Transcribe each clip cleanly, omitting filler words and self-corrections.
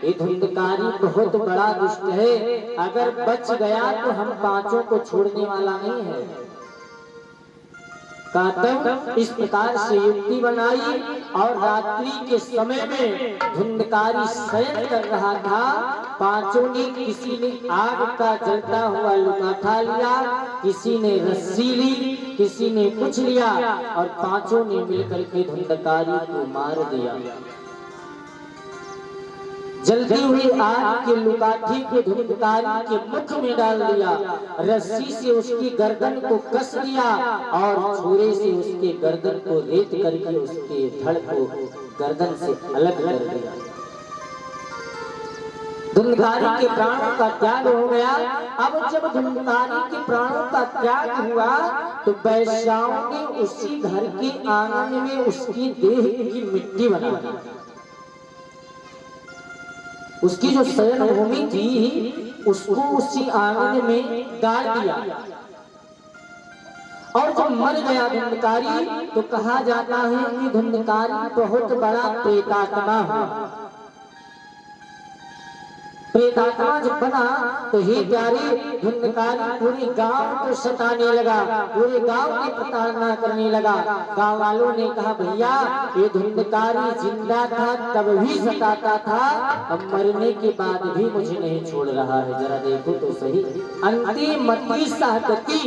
ये धुंधकारी बहुत बड़ा दुष्ट है, अगर बच गया तो हम पांचों को छोड़ने वाला नहीं है। तब इस प्रकार से युक्ति बनाई और रात्रि के समय में धुंधकारी शयन कर रहा था। पांचों ने, किसी ने आग का जलता हुआ लुकाठा लिया, किसी ने रस्सी ली, किसी ने कुछ लिया और पांचों ने मिलकर के धुंधकारी को मार दिया। जलती हुई आग के लुकाठी को धुंधकारी के मुख में डाल दिया, रस्सी से उसकी गर्दन को कस दिया और छुरे से उसके गर्दन को रेत करके उसके धड़ को गर्दन से अलग कर दिया। धुंधकारी के प्राणों का त्याग हो गया। अब जब धुंधकारी के प्राणों का त्याग हुआ तो वैश्याओं ने उसी घर के आंगन में उसकी देह की मिट्टी बना दी। उसकी जो शयन भूमि थी उसको उसी आंगन में गाड़ दिया। और जब मर गया धुंधकारी तो कहा जाता है कि धुंधकारी बहुत बड़ा प्रेतात्मा हुआ। प्रेतात्मा जब बना तो हे प्यारे, धुंधकारी पूरे गांव को सताने लगा, पूरे गांव की प्रताड़ना करने लगा। गांव वालों ने कहा भैया ये धुंधकारी जिंदा था तब भी सताता था, अब मरने के बाद भी मुझे नहीं छोड़ रहा है, जरा देखो तो सही। अंतिम मति सहगति,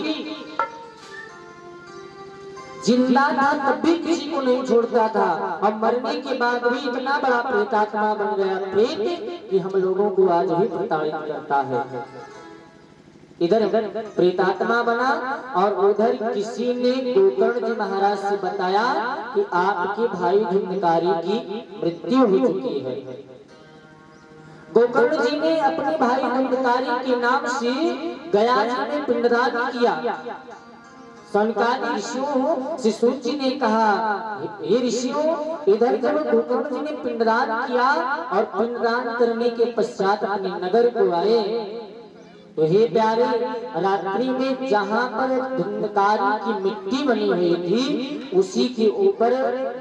जिंदा था तब भी किसी को नहीं छोड़ता था, अब मरने के बाद भी इतना बड़ा प्रेतात्मा बन गया प्रेत कि हम लोगों को आज भी प्रताड़ित करता है। इधर प्रेतात्मा बना और उधर किसी ने गोकर्ण जी महाराज से बताया कि आपके भाई धुंधकारी की मृत्यु हो चुकी है। गोकर्ण जी ने अपने भाई धुंधकारी के नाम से गया जी में पिंडदान किया। सनकादि ऋषियों से सूत जी ने कहा हे ऋषियों, इधर जब गोकर्ण जी ने पिंडदान किया और पिंडदान करने के पश्चात अपने नगर को आए तो हे प्यारे, रात्रि में जहाँ पर धुंधकारी की मिट्टी बनी हुई थी उसी के ऊपर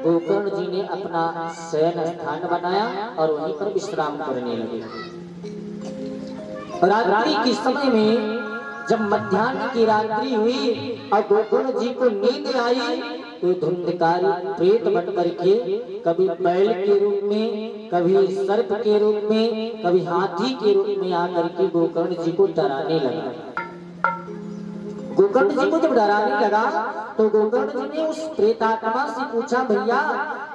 गोकर्ण जी ने अपना शयन स्थान बनाया और वहीं पर विश्राम करने लगे। रात्रि के समय में जब मध्याह्न की रात्रि हुई और गोकर्ण जी को नींद आई तो धुंधकारी प्रेत बन करके कभी बैल के रूप में, कभी सर्प के रूप में, कभी हाथी के रूप में आकर के गोकर्ण जी को डराने लगा। गोकर्ण जी को जब डराने लगा तो गोकर्ण जी ने उस प्रेतात्मा से पूछा भैया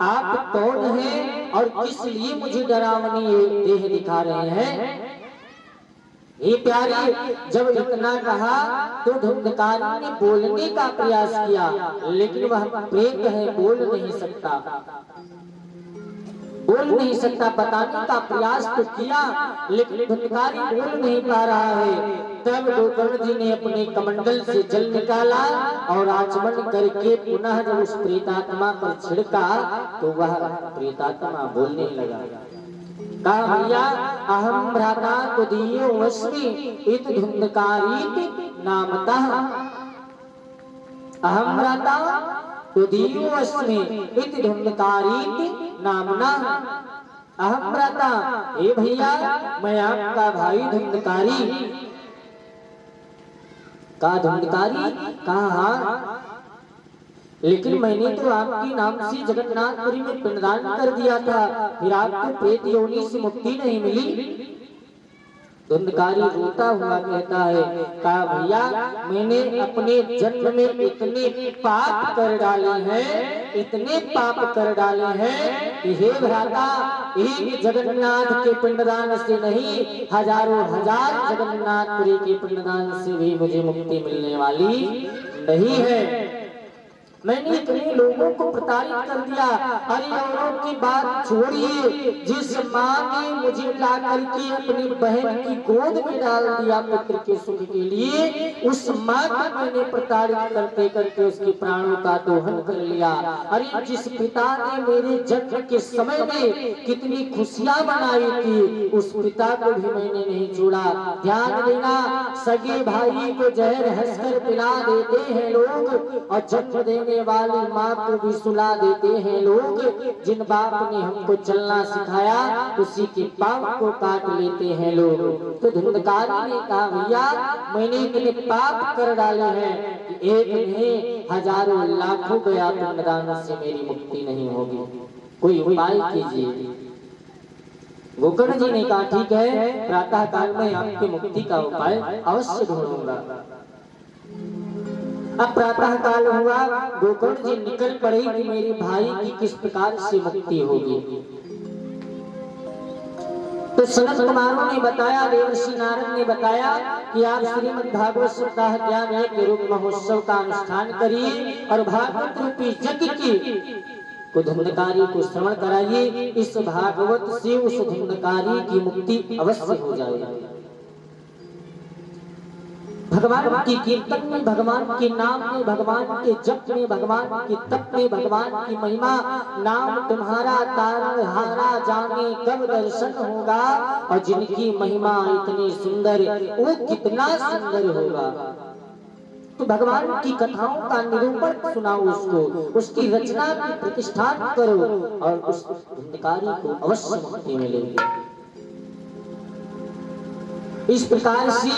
आप कौन हैं और किस लिए मुझे डरावनी देह दिखा रहे हैं। ये प्यारे, जब इतना कहा तो धुंधकारी ने बोलने का प्रयास किया लेकिन वह प्रेत है, बोल नहीं सकता, बताने का प्रयास तो किया लेकिन धुंधकारी बोल नहीं पा रहा है। तब गोकर्ण जी ने अपने कमंडल से जल निकाला और आचमन करके पुनः जब उस प्रेतात्मा पर छिड़का तो वह प्रेतात्मा बोलने लगा। कहा भैया अहम भ्राता तुदीयो वस्मि इत धुंधकारी नामतः, अहम भ्राता तुदीयो वस्मि इत धुंधकारी नामना। अहम भ्राता, हे भैया मैं आपका भाई धुंधकारी। कहा धुंधकारी, कहा हाँ, लेकिन मैंने तो आपके नाम से जगन्नाथपुरी में पिंडदान कर दिया था, फिर आपको प्रेत योनि से मुक्ति नहीं मिली। धुंधकारी रोता हुआ कहता है, कहा भैया मैंने अपने जन्म में इतने पाप कर डाले हैं, इतने पाप कर डाले हैं कि हे भ्राता एक जगन्नाथ के पिंडदान से नहीं, हजारों हजार जगन्नाथपुरी के पिंडदान से भी मुझे मुक्ति मिलने वाली नहीं है। मैंने इतने लोगों को प्रताड़ित कर दिया। अरे औरों की बात छोड़िए, जिस माँ ने मुझे ला करके अपनी बहन की गोद में डाल दिया पुत्र के सुख के लिए, उस माँ को मैंने प्रताड़ित करते करते उसके प्राणों का दोहन कर लिया। अरे जिस पिता ने मेरे जन्म के समय में कितनी खुशियां मनाई थी, उस पिता को भी मैंने नहीं छोड़ा। ध्यान देना, सगे भाई को जहर हंसकर पिला देते हैं लोग और जन्म देने देने वाली माँ को भी सुला देते हैं लोग। जिन बाप ने हमको चलना सिखाया उसी के पाँव को काट लेते हैं लोग। तो धुंधकारी ने कहा भैया मैंने इतने पाप कर डाले हैं कि एक नहीं हजारों लाखों गया पिंडदान से मेरी मुक्ति नहीं होगी, कोई उपाय कीजिए। गोकर्ण जी ने कहा ठीक है, प्रातः काल में आपकी मुक्ति का उपाय अवश्य ढूंढूंगा। अब प्रातः काल हुआ, गोकर्ण जी निकल पड़े कि मेरे भाई की किस प्रकार से मुक्ति होगी। तो सनत कुमारों ने बताया, देवर्षि नारद ने बताया कि आप श्रीमद् भागवत सप्ताह ज्ञान के रूप महोत्सव का अनुष्ठान करिए और भागवत रूपी यज्ञ की को धुंधकारी को श्रवण कराइए। इस भागवत से उस धुंधकारी की मुक्ति अवश्य हो जाएगी। भगवान की कीर्तन में, भगवान के नाम में, भगवान के जप में, भगवान के तप में, भगवान की महिमा, नाम तुम्हारा तारण हारा जाने कब दर्शन होगा। और जिनकी महिमा इतनी सुंदर वो कितना सुंदर होगा। तो भगवान की कथाओं का निरूपण सुनाओ उसको, उसकी रचना की प्रतिष्ठान करो और उस धुंधकारी को अवश्य मुक्ति मिलेगी। इस प्रकार से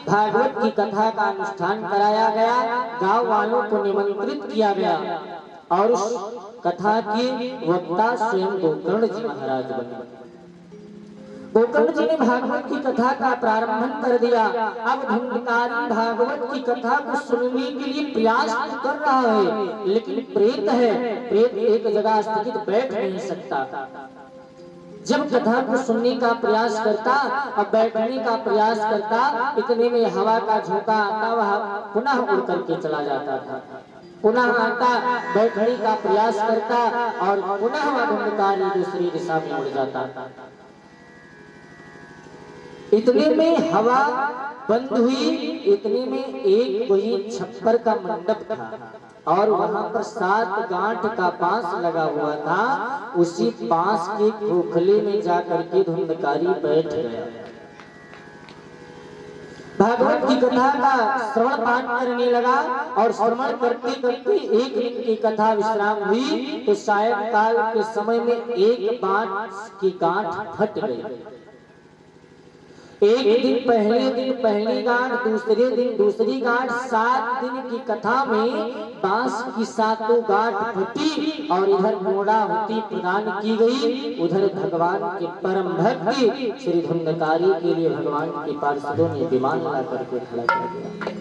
भागवत की कथा का अनुष्ठान कराया गया, गांव वालों को निमंत्रित किया गया और उस कथा की वक्ता स्वयं गोकर्ण जी महाराज बने। गोकर्ण जी ने भागवत की कथा का प्रारंभ कर दिया। अब धुंधकारी भागवत की कथा को सुनने के लिए प्रयास कर रहा है, लेकिन प्रेत है, प्रेत एक जगह स्थित बैठ नहीं सकता। जब कथा को सुनने का प्रयास करता और बैठने का प्रयास करता, इतने में हवा का झोंका आता, वह पुनः उड़ करके चला जाता था। पुनः आता, बैठने का प्रयास करता और पुनः वह धुंधकारी दूसरी दिशा में उड़ जाता। इतने में हवा बंद हुई, इतने में एक कोई छप्पर का मंडप था और वहां पर 7 गांठ का बांस लगा हुआ था। उसी बांस के खोखले में जाकर के धुंधकारी बैठ गया। भागवत की कथा का श्रवण पाठ करने लगा और श्रवण करते करते एक दिन की कथा विश्राम हुई तो सायंकाल के समय में एक बांस की गांठ फट गई। एक दिन पहली गांठ, दूसरे दिन दूसरी गांठ, 7 दिन की कथा में बांस की 7 गांठ फटी और इधर मोड़ाहुति प्रदान की गई। उधर भगवान के परम भक्त श्री धुंधकारी के लिए भगवान के पार्षदों ने विमान ला करके खड़ा कर दिया।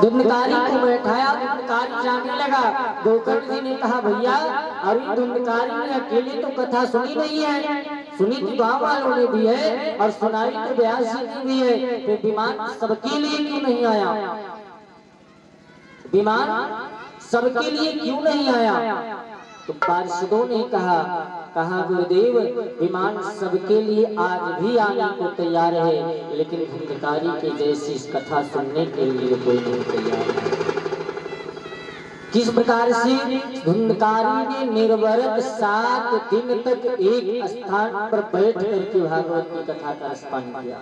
धुंधकारी को बैठाया, धुंधकारी जाने लगा। गोकर्ण जी ने कहा भैया अरे धुंधकारी ने अकेले तो कथा सुनी नहीं है, सुनी तो गांव वालों ने भी है और सुनाई तो व्यास जी ने भी है, तो विमान सबके लिए क्यों नहीं आया? विमान सबके लिए क्यों नहीं आया? तो पार्षदों ने कहा गुरुदेव विमान सबके लिए आज भी आने को तैयार है, लेकिन धुंधकारी के जैसी इस कथा सुनने के लिए कोई नहीं तैयार है। किस प्रकार से धुंधकारी ने निर्वरत 7 दिन तक एक स्थान पर बैठ करके भागवत की कथा का स्मरण किया।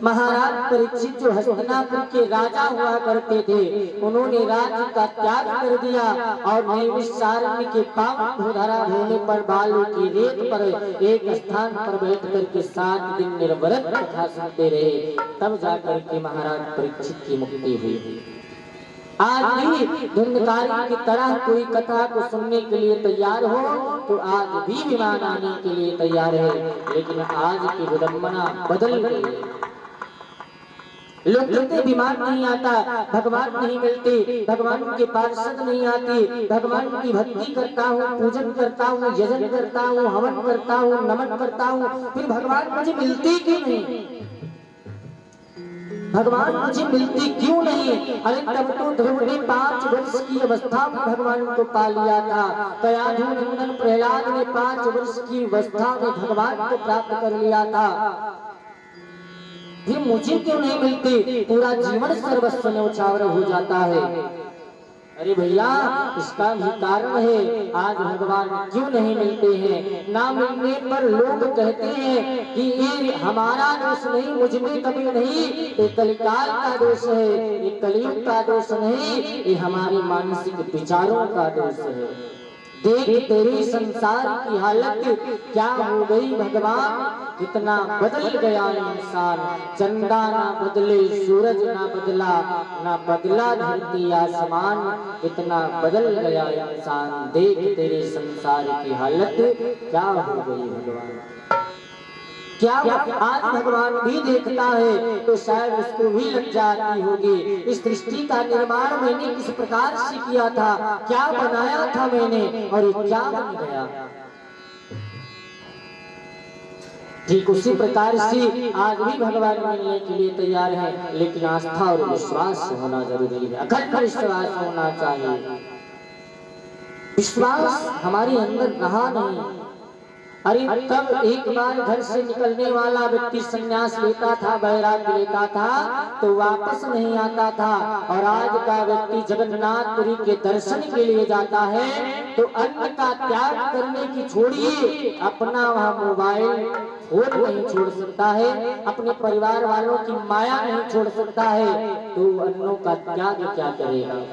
महाराज परीक्षित जो हस्तिनापुर के राजा हुआ करते थे, उन्होंने राज्य का त्याग कर दिया और नैमिषारण्य के पावन धरा होने पर बालू की रेत पर एक स्थान पर बैठ करके 7 दिन निर्वरत कथा सुनते रहे। तब जाकर के महाराज परीक्षित की मुक्ति हुई। आज भी धुंधकारी की तरह कोई कथा को सुनने के लिए तैयार हो तो आज भी विमान आने के लिए तैयार है, लेकिन आज की विडंबना बदल गई। लोग कहते विमान नहीं आता, भगवान नहीं मिलते, भगवान के पार्षद नहीं आते, भगवान की भक्ति करता हूँ, पूजन करता हूँ, यजन करता हूँ, हवन करता हूँ, नमन करता हूँ, फिर भगवान मुझे मिलते क्यों नहीं? भगवान मुझे मिलती क्यों नहीं? अरे तब तो ध्रुव ने 5 वर्ष की अवस्था में भगवान को पा लिया था। कयाधु नंदन प्रहलाद ने 5 वर्ष की अवस्था में भगवान को प्राप्त कर लिया था। फिर मुझे क्यों नहीं मिलती? पूरा जीवन सर्वस्व न्यौछावर हो जाता है। अरे भैया, इसका भी कारण है, आज भगवान क्यों नहीं मिलते हैं। ना मिलने पर लोग कहते हैं कि ये हमारा दोष नहीं, मुझ में कभी नहीं, ये कलिकाल का दोष है, ये कलयुग का दोष नहीं, ये हमारे मानसिक विचारों का दोष है। देख तेरी संसार की हालत क्या हो गई भगवान, कितना बदल गया इंसान। चंदा ना बदले सूरज ना बदला, ना बदला धरती आसमान, कितना बदल गया इंसान। देख तेरे संसार की हालत क्या हो गई भगवान। क्या आज भगवान भी देखता है तो शायद उसको भी लग जाती होगी। इस सृष्टि का निर्माण मैंने किस प्रकार से किया था, क्या बनाया था मैंने, और ये क्या बन गया। ठीक उसी प्रकार से आज भी भगवान मिलने के लिए तैयार है, लेकिन आस्था और विश्वास होना जरूरी है। अखंड विश्वास होना चाहिए। विश्वास हमारे अंदर रहा नहीं। अरे तब एक बार घर से निकलने वाला व्यक्ति संन्यास लेता था, वैराग्य लेता था, तो वापस नहीं आता था। और आज का व्यक्ति जगन्नाथपुरी के दर्शन के लिए जाता है तो अन्न का त्याग करने की छोड़िए, अपना वह मोबाइल फोन नहीं छोड़ सकता है, अपने परिवार वालों की माया नहीं छोड़ सकता है, तो अन्नों का त्याग क्या करेगा।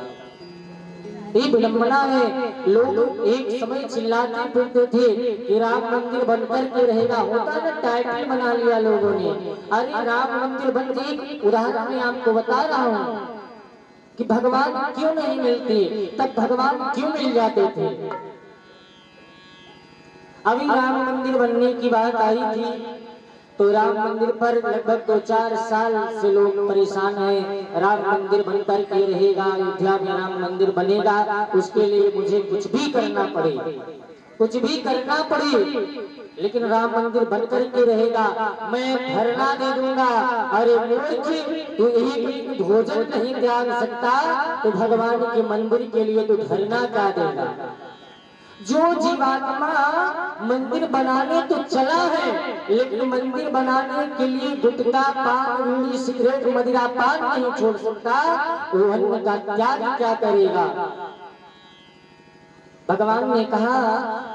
ये विडंबना है। लोग एक समय चिल्लाते फिरते थे कि राम मंदिर बनकर के रहेगा, होता ना, टाइटल बना लिया लोगों ने। अरे राम मंदिर बन गई, उदाहरण मैं आपको बता रहा हूँ कि भगवान क्यों नहीं मिलते, तब भगवान क्यों मिल जाते थे। अभी राम मंदिर बनने की बात आई थी तो राम मंदिर पर लगभग 2-4 साल से लोग परेशान हैं। राम मंदिर बनकर के रहेगा, अयोध्या में राम मंदिर बनेगा, उसके लिए मुझे कुछ भी करना पड़े, कुछ भी करना पड़े, लेकिन राम मंदिर बनकर के रहेगा, मैं धरना दे दूंगा। अरे मूर्ख, तू एक भोजन नहीं त्याग सकता तो भगवान के मंदिर के लिए तू धरना क्या देगा। जो जीवात्मा मंदिर बनाने तो चला है, लेकिन मंदिर बनाने के लिए गुटखा पान बीड़ी सिगरेट मदिरा पान नहीं छोड़ सकता, वो अन्न का त्याग क्या करेगा। भगवान ने कहा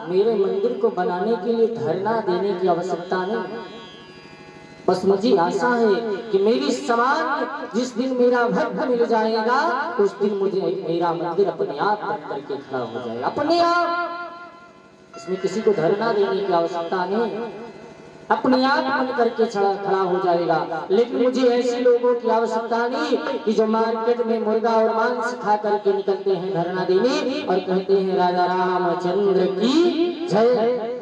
मेरे मंदिर को बनाने के लिए धरना देने की आवश्यकता नहीं, बस मुझे आशा है कि मेरी समान जिस दिन मेरा भक्त मिल जाएगा उस दिन मुझे मेरा मंदिर अपने आप बन करके खड़ा हो जाएगा, अपने आप। इसमें किसी को धरना देने की आवश्यकता नहीं, अपने आप बन करके खड़ा हो जाएगा। लेकिन मुझे ऐसे लोगों की आवश्यकता नहीं कि जो मार्केट में मुर्गा और मांस खा करके निकलते हैं धरना देने और कहते हैं राजा रामचंद्र की जय,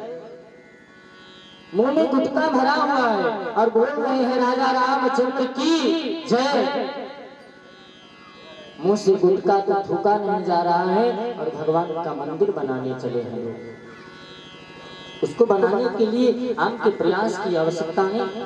मुंह में गुटखा भरा हुआ है और बोल रहे हैं राजा रामचंद्र की जय, मुंह से गुटखा तो थूका नहीं जा रहा है और भगवान का मंदिर बनाने चले हैं लोग। उसको बनाने के लिए आपके प्रयास की आवश्यकता नहीं,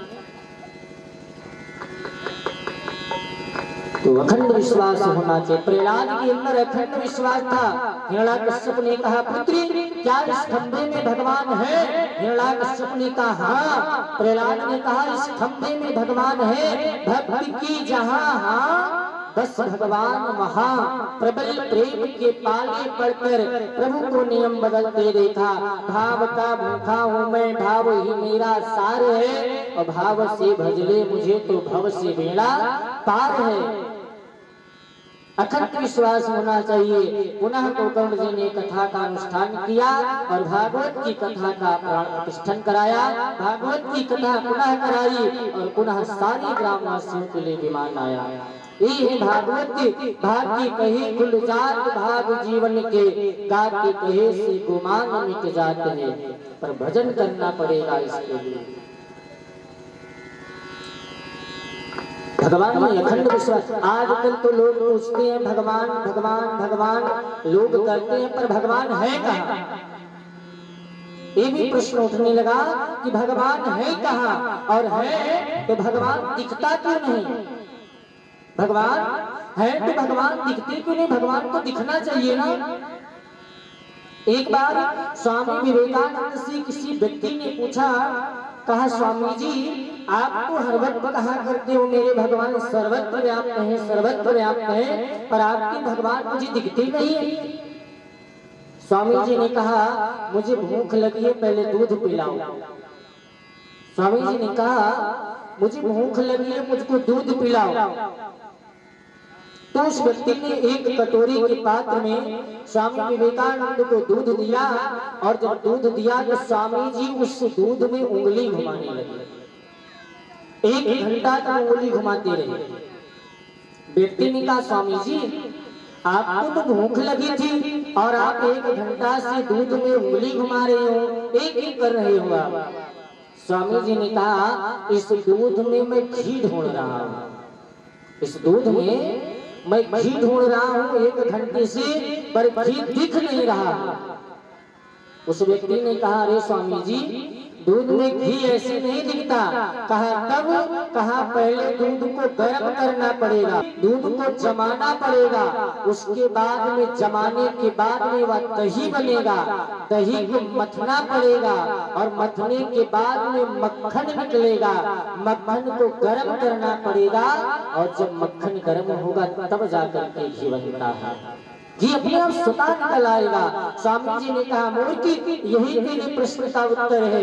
तो अखंड विश्वास होना चाहिए। प्रहलाद के अंदर अखंड विश्वास था। हिरण्याकश्यप ने कहा पुत्री क्या इस खंभे में भगवान है। हिरण्याकश्यप ने कहा हाँ। प्रहलाद ने कहा इस खंभे में भगवान है, भक्ति की जहां हाँ बस भगवान वहां। प्रबल प्रेम के पाले पड़कर प्रभु को नियम बदलते देखा। भाव का भूखा हूँ मैं, भाव ही मेरा सार है, और भाव से भजले मुझे तो भव से बेड़ा पार है। अखंड विश्वास होना चाहिए। पुनः गोकर्ण जी ने कथा का अनुष्ठान किया और भागवत की कथा का प्राण प्रतिष्ठन कराया। भागवत की कथा पुनः कराई और पुनः सारी ग्रामवासियों के लिए विमान आया। ये भागवत भाग की कही कुल जात भाग जीवन के, गा के कहे से गुमान मिट जाते हैं, पर भजन करना पड़ेगा इसके लिए। भगवान में अखंड विश्वास। आजकल तो लोग पूछते हैं भगवान भगवान भगवान, लोग करते हैं पर भगवान है कहाँ। ये भी प्रश्न उठने लगा कि भगवान है कहाँ, और है तो भगवान दिखता क्यों नहीं। भगवान है तो भगवान दिखते क्यों नहीं, भगवान को दिखना चाहिए ना। एक बार स्वामी विवेकानंद से किसी व्यक्ति ने पूछा, कहा स्वामी जी आप तो हर वक्त कहा करते हो मेरे भगवान सर्वत्र व्याप्त हैं, सर्वत्र व्याप्त हैं, पर आपके भगवान मुझे दिखते नहीं है। स्वामी जी ने कहा मुझे भूख लगी है, पहले दूध पिलाओ। स्वामी जी ने कहा मुझे भूख लगी है, मुझको दूध पिलाओ। तो उस व्यक्ति ने एक कटोरी के पात्र में स्वामी विवेकानंद को दूध दिया, और जब दूध दिया तो स्वामी जी उस दूध में उंगली घुमाने लगे। 1 घंटा तक उंगली घुमाते रहे। व्यक्ति ने कहा स्वामी जी आपको तो भूख लगी थी और आप 1 घंटा से दूध में उंगली घुमा रहे हो, एक कर रहे हो आप। स्वामी जी ने कहा इस दूध में मैं घी ढूंढ रहा हूँ, इस दूध में मैं घी ढूंढ रहा हूँ 1 घंटे से, पर घी दिख नहीं रहा। उस व्यक्ति ने कहा अरे स्वामी जी दूध में घी ऐसे नहीं दिखता। कहा तब, कहा पहले दूध को गर्म करना पड़ेगा, दूध को जमाना पड़ेगा, उसके बाद में जमाने के बाद में वह दही बनेगा, दही को मथना पड़ेगा, और मथने के बाद में मक्खन निकलेगा, मक्खन को गर्म करना पड़ेगा, और जब मक्खन गर्म होगा तब जाकर के घी बनता है, घी अपने आप स्वतः निकल आएगा। स्वामी जी ने कहा मूर्ति यही तेरे प्रश्न का उत्तर है।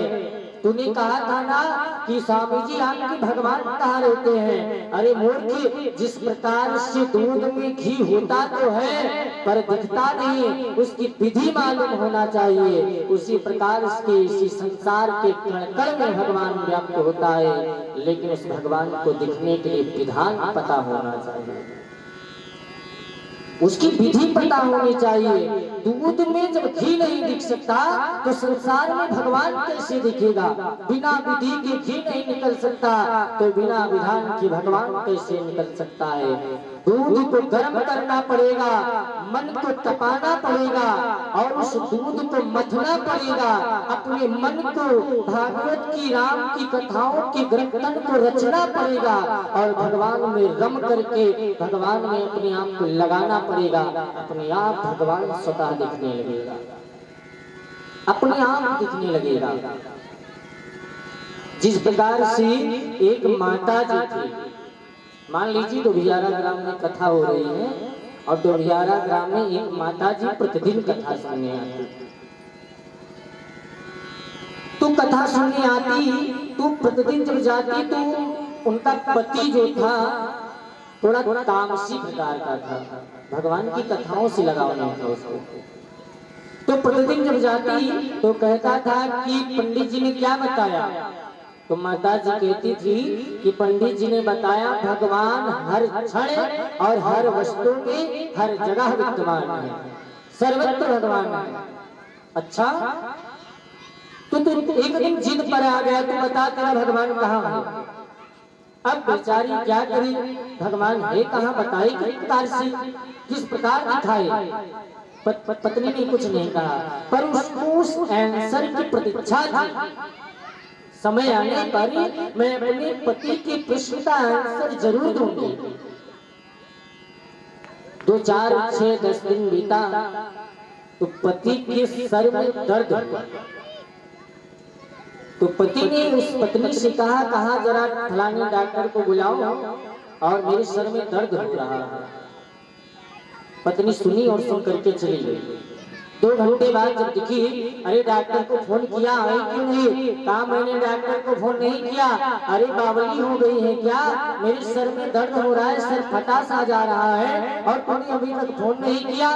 तूने कहा था ना कि स्वामी जी आपके भगवान कहाँ रहते हैं। अरे मूर्ति जिस प्रकार से दूध में घी होता तो है पर दिखता नहीं, उसकी विधि मालूम होना चाहिए, उसी प्रकार से इसी संसार के कण-कण में भगवान व्याप्त होता है, लेकिन उस भगवान को दिखने के लिए विधान पता होना चाहिए, उसकी विधि पता होनी चाहिए। दूध में जब घी नहीं दिख सकता तो संसार में भगवान कैसे दिखेगा। बिना विधि के घी नहीं निकल सकता तो बिना विधान के भगवान कैसे निकल सकता है। दूध को गर्म करना पड़ेगा, मन को तपाना पड़ेगा, और उस दूध को मथना पड़ेगा, अपने मन को भागवत की राम की कथाओं के ग्रंथन को रचना पड़ेगा, और भगवान में रम करके भगवान में अपने आप को लगाना पड़ेगा। अपने आप भगवान स्वतः दिखने लगेगा, अपने आप दिखने लगेगा। जिस प्रकार से एक माता जी थी, मान लीजिए डोभियारा ग्राम में कथा हो रही है, और डोभियारा ग्राम में एक माता जी प्रतिदिन कथा सुनने आती। तो कथा सुनने आती तो प्रतिदिन जब जाती तो उनका पति जो था थोड़ा तामसी प्रकार का था, भगवान की कथाओं से लगाव नहीं था उसको। तो प्रतिदिन जब जाती तो कहता था कि पंडित जी ने क्या बताया। तो माता जी कहती थी कि पंडित जी ने बताया भगवान हर क्षण और हर वस्तु में हर जगह विद्यमान है, सर्वत्र भगवान है। अच्छा तो एक दिन जिद पर आ गया, तो बता तेरा भगवान कहाँ है। अब बेचारी क्या करी, भगवान है कहाँ बताए किस प्रकार से, किस प्रकार दिखाए। पत्नी ने कुछ नहीं कहा, पर उसको उस आंसर की प्रतीक्षा थी। समय आने पर मैं अपने पति के प्रश्न का आंसर जरूर दूंगी। 2, 4, 6, 10 दिन बीता तो पति के सर में दर्द हुआ। तो पति ने उस पत्नी से कहा जरा फलाने डॉक्टर को बुलाओ और मेरे सर में दर्द हो रहा है। पत्नी सुनी और सुन करके चली गई। 2 घंटे बाद जब दिखी, अरे डॉक्टर को फोन किया है क्यों नहीं। कहा मैंने डॉक्टर को फोन नहीं किया। अरे बावली हो गई है क्या, मेरे सर में दर्द हो रहा है, सर फटा सा जा रहा है और तुमने अभी तक फोन नहीं किया।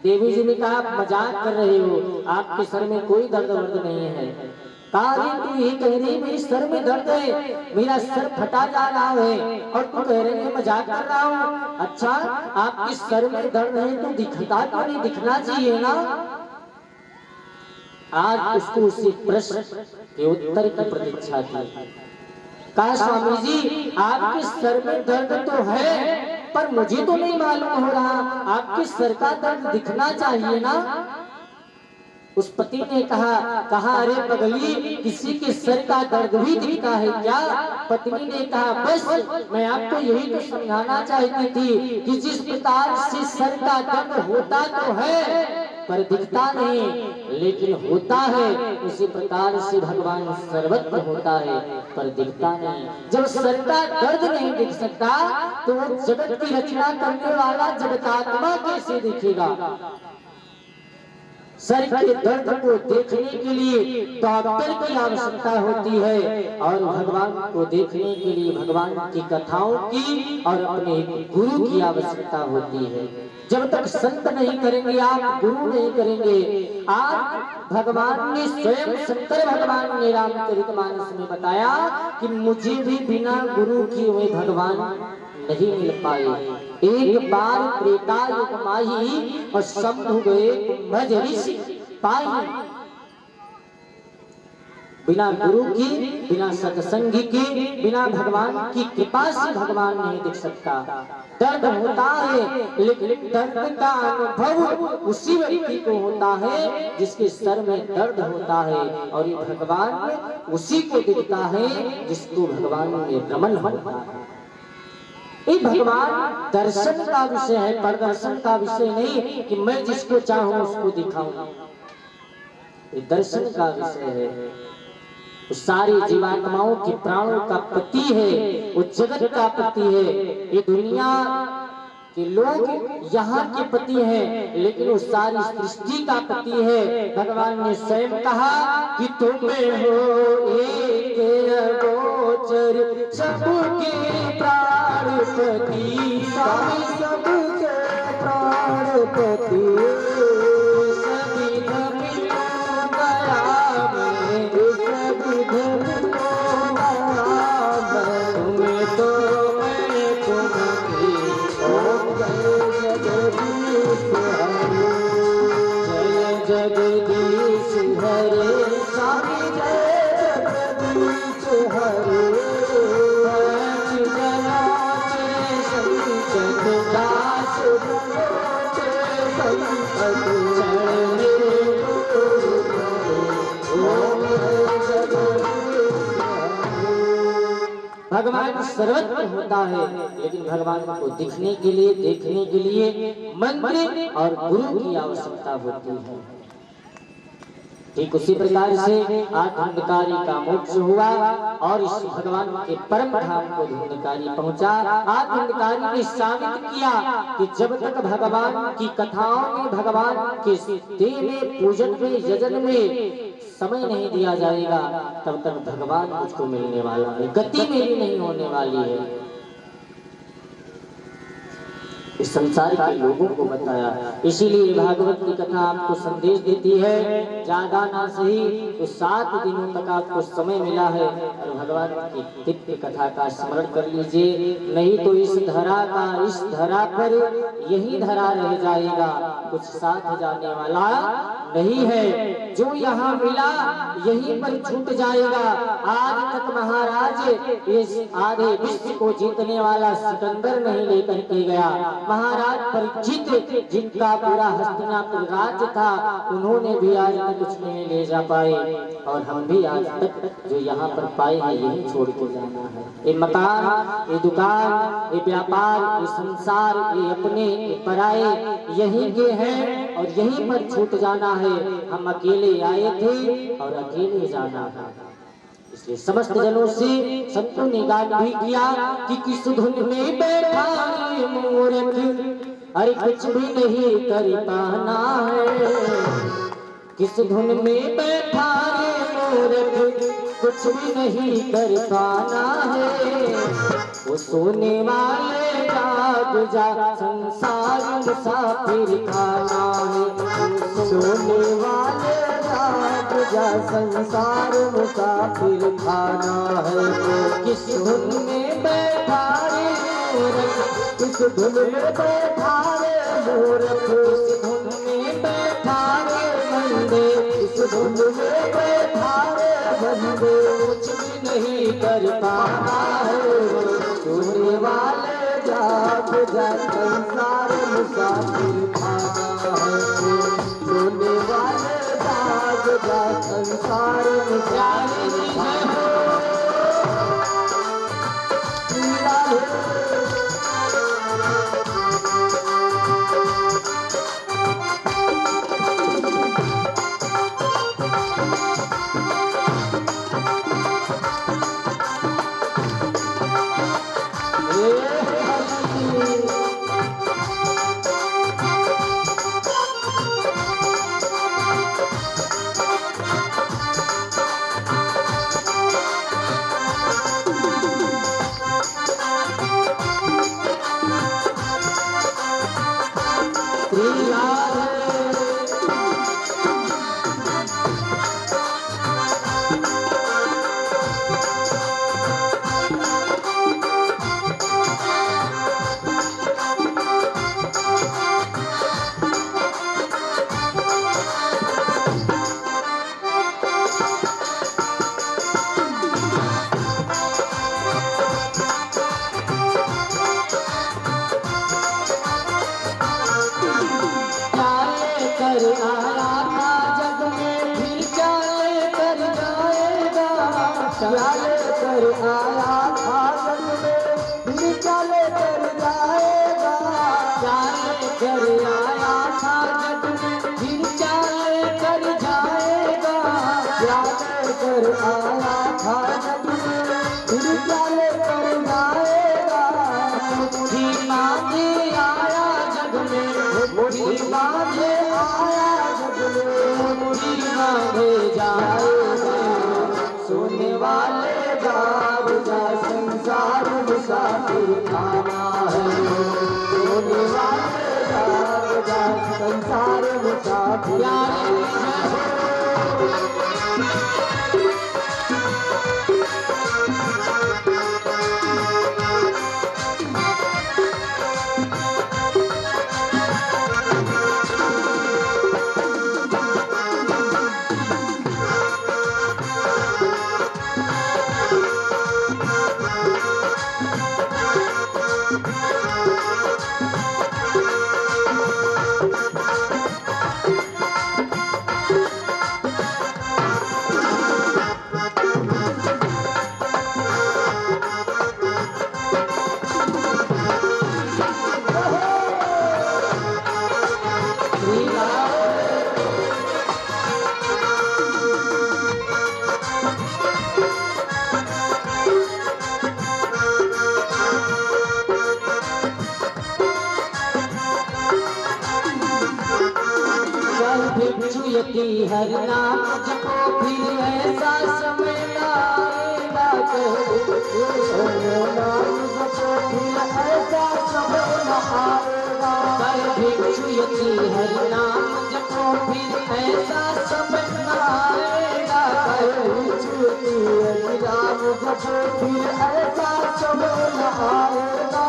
देवी जी ने कहा आप मजाक कर रहे हो, आपके सर में कोई दर्द नहीं है। कहा तू ये कह रही मेरे सर में दर्द है, मेरा सर फटा जा रहा है और तू कह रही है मजाक कर रहा हूँ। अच्छा आपके सर में दर्द है तो दिखता क्यों नहीं, दिखना चाहिए ना। आज उसको उसी प्रश्न के उत्तर की प्रतीक्षा थी। कहा स्वामी जी आपके सर में दर्द तो है पर मुझे तो नहीं मालूम हो रहा, आपके सर का दर्द दिखना चाहिए ना। उस पति ने कहा अरे पगली किसी के सर का दर्द भी दिखता है क्या। पत्नी ने कहा बस मैं आपको यही तो समझाना चाहती थी कि जिस प्रकार से सर का दर्द होता तो है पर दिखता नहीं लेकिन होता है। उसी प्रकार से भगवान सर्वत्र होता है पर दिखता नहीं। जब सर का दर्द नहीं दिख सकता तो वो जगत की रचना करने वाला जगतात्मा कैसे दिखेगा। सर के दर्द को देखने के लिए डॉक्टर की आवश्यकता होती है और भगवान को देखने के लिए भगवान की कथाओं की और अपने गुरु की आवश्यकता होती है। जब तक संत नहीं करेंगे आप, गुरु नहीं करेंगे आप। भगवान ने स्वयं शंकर भगवान ने रामचरितमानस में बताया कि मुझे भी बिना गुरु किए हुए भगवान नहीं मिल पाए। एक बार त्रेतायुग माही और शंभु गए कुंभज ऋषि पाई। बिना गुरु की, बिना सत्संगी की, बिना भगवान की कृपा से भगवान नहीं दिख सकता। दर्द होता है लेकिन दर्द का अनुभव उसी व्यक्ति को होता है जिसके सर में दर्द होता है और ये भगवान उसी को दिखता है जिसको भगवान में रमन होता है। ये भगवान दर्शन का विषय है, प्रदर्शन का विषय नहीं कि मैं जिसको चाहूं उसको दिखाऊं। ये दर्शन का विषय है। वो सारी जीवात्माओं की प्राणों का पति है, वो जगत का पति है। ये दुनिया के लोग यहाँ के पति हैं लेकिन वो सारी सृष्टि का पति है। भगवान ने स्वयं कहा कि तुम्हें हो एक अगोचर सबके प्राणपति, सबके प्राणपति, सभी धर्मों दया में, सभी धर्मों दया में, तुम्हें तो मैं तुम्हें ओम जय जगदीश हरे, जय जगदीश हरे, स्वामी जय जगदीश हरे। भगवान सर्वत्र होता है लेकिन भगवान को दिखने के लिए, देखने के लिए मंत्र और गुरु की आवश्यकता होती है। ठीक उसी प्रकार से धुंधकारी का मोक्ष हुआ और इस भगवान के परम धाम को धुंधकारी पहुंचा। धुंधकारी ने साबित किया कि जब तक भगवान की कथाओं में, भगवान के देह में, पूजन में, यजन में समय नहीं दिया जाएगा तब तक भगवान मुझको मिलने वाला है, गति मेरी नहीं होने वाली है। इस संसार के लोगों को बताया। इसीलिए भागवत की कथा आपको संदेश देती है, ज्यादा ना सही तो 7 दिनों तक आपको समय मिला है और भगवान की दिव्य कथा का स्मरण कर लीजिए, नहीं तो इस धरा पर यही धरा रह जाएगा, कुछ साथ जाने वाला नहीं है। जो यहाँ मिला यहीं पर छूट जाएगा। आज तक महाराज इस आधे विश्व को जीतने वाला सिकंदर नहीं लेकर के गया। महाराज परीक्षित जिनका पूरा हस्तिनापुर राज्य था उन्होंने भी आज तक कुछ नहीं ले जा पाए और हम भी आज तक जो यहाँ पर पाए हैं यही छोड़ के जाना है। ये मकान, ये दुकान, ये व्यापार, ये संसार, ये अपने, ये पराए यहीं के हैं और यहीं पर छूट जाना है। हम अकेले आए थे और अकेले जाना है। इसलिए समस्त जनों से संतों ने गान भी किया कि किस धुन में बैठा रे मूर्ख, अरे कुछ भी नहीं कर पाना है। किस धुन में बैठा रे मूर्ख, कुछ भी नहीं कर पाना है। वो सोने वाले जाग जा, संसार मुसाफिर खाना है। सोने वाले जाग जा, संसार मुसाफिर खाना है। किस धुन में बैठा रे मूर्ख, किस धुन में बैठा रे मूर्ख, किस धुन में बैठा रे बंदे, किस धुन में बैठा रे बंदे, कुछ भी नहीं कर पाना है। सोने वाले जाग जा, संसार मुसाफिर खाना है। सोने वाले जाग जा, संसार मुसाफिर खाना है। क्या लेकर आया था जग में, फिर क्या लेकर जाएगा। क्या लेकर आया था जग में, फिर क्या लेकर जाएगा। क्या लेकर आया था जग में, फिर क्या लेकर जाएगा। मुट्ठी बांधे आया जग में, मुट्ठी बांधे आया जग में, मुट्ठी बांधे जाएगा। सोने वाले जाग जा, संसार मुसाफिर खाना है। सोने वाले जाग जा, संसार मुसाफिर भिक्षुयति हर नाम जपो, फिर ऐसा समय न आएगा। नाम जपो, फिर ऐसा समय न आएगा। भिक्षुयति हर नाम जपो, फिर ऐसा समय न आएगा। भिक्षुयति हर नाम जपो, फिर ऐसा समय न आएगा।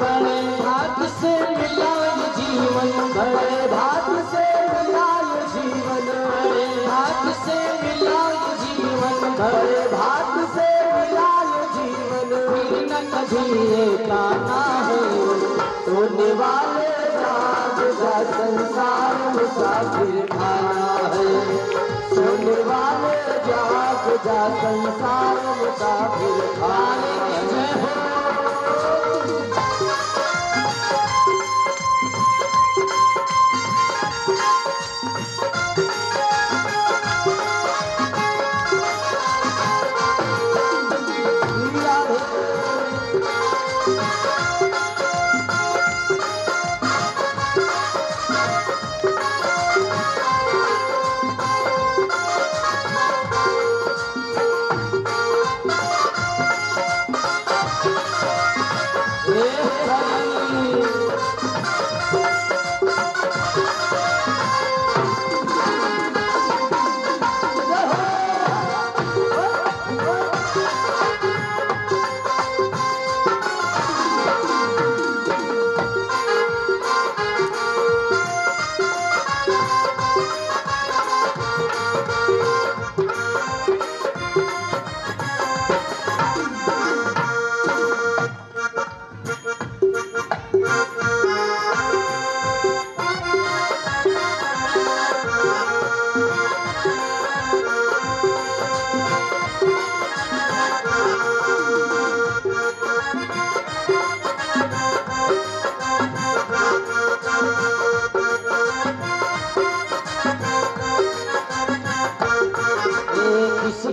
बड़े भाग्य से मिला ये जीवन, बड़े भाग्य से मिला ये जीवन, बड़े भाग्य से मिला ये जीवन, बड़े भाग्य से मिला ये जीवन। फिर न कभी ये पाना है। सोने वाले जाग जा, संसार मुसाफिर खाना है। सोने वाले जाग जा, संसार मुसाफिर खाने जय हो।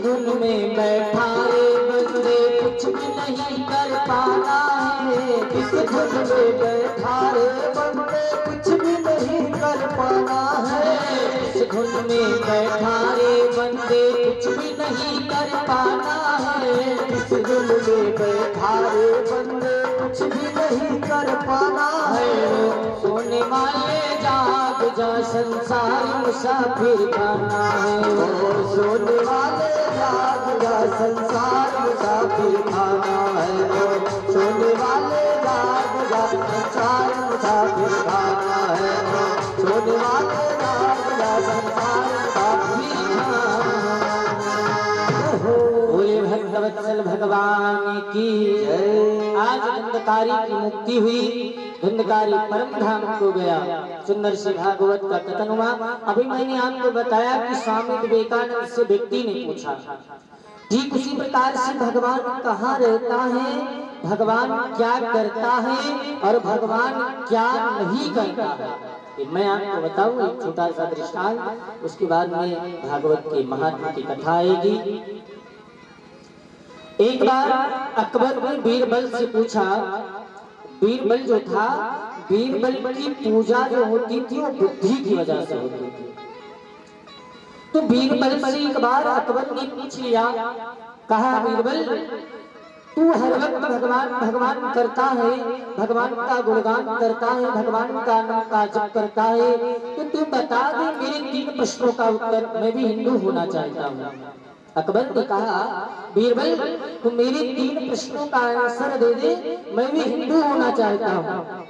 धुन में बैठा रे बंदे, कुछ भी नहीं कर पाना है। इस धुन में बैठा रे बंदे, कुछ भी नहीं कर पाना है। इस धुन में बैठा रे बंदे, कुछ भी नहीं कर पाना है। इस धुन में बैठा रे बंदे, कुछ भी नहीं कर पाना है। सोने वाले जाग जा, संसार मुसाफिर खाना है। सोने वाले जाग जा, संसार मुसाफिर खाना है। सोने वाले जाग जा, संसार मुसाफिर खाना है। सोने वाले जाग जा, संसार मुसाफिर बोले भक्तवत्सल भगवान की जय। आज धंधकारी की मुक्ति हुई, धंधकारी परम धाम को गया। सुंदर से भागवत का कथन हुआ। अभी मैंने आपको बताया कि स्वामी विवेकानंद से व्यक्ति ने पूछा ठीक उसी प्रकार से भगवान कहाँ रहता है, भगवान क्या करता है और भगवान क्या नहीं करता है, ये मैं आपको बताऊं एक छोटा सा दृष्टांत। उसके बाद में भागवत के महात्मा की कथा आएगी। एक बार अकबर ने बीरबल से पूछा, बीरबल जो था, बीरबल की पूजा जो होती थी वो बुद्धि की वजह से होती थी। तो बीरबल से एक बार अकबर ने पूछ लिया, कहा बीरबल तू हर वक्त भगवान भगवान करता है, भगवान का गुणगान करता है, भगवान का नाम का जप करता है, तो तू बता दे मेरे 3 प्रश्नों का उत्तर, मैं भी हिंदू होना चाहता हूँ। अकबर ने कहा, बीरबल तू मेरे 3 प्रश्नों का आंसर दे दे, मैं भी हिंदू होना चाहता हूँ।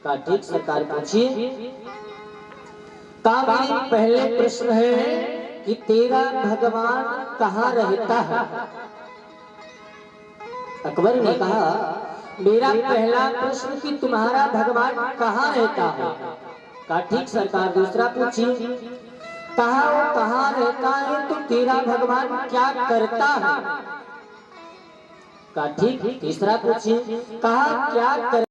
कहा ठीक सरकार पूछिए। कहा मेरे पहले प्रश्न है कि तेरा भगवान कहाँ रहता है। अकबर ने कहा, मेरा पहला प्रश्न कि तुम्हारा भगवान कहाँ रहता है। कहा ठीक सरकार। दूसरा पूछिए। कहा वो कहाँ रहता है तो तेरा भगवान क्या करता है। कहा ठीक। तीसरा पूछिए। कहा क्या कर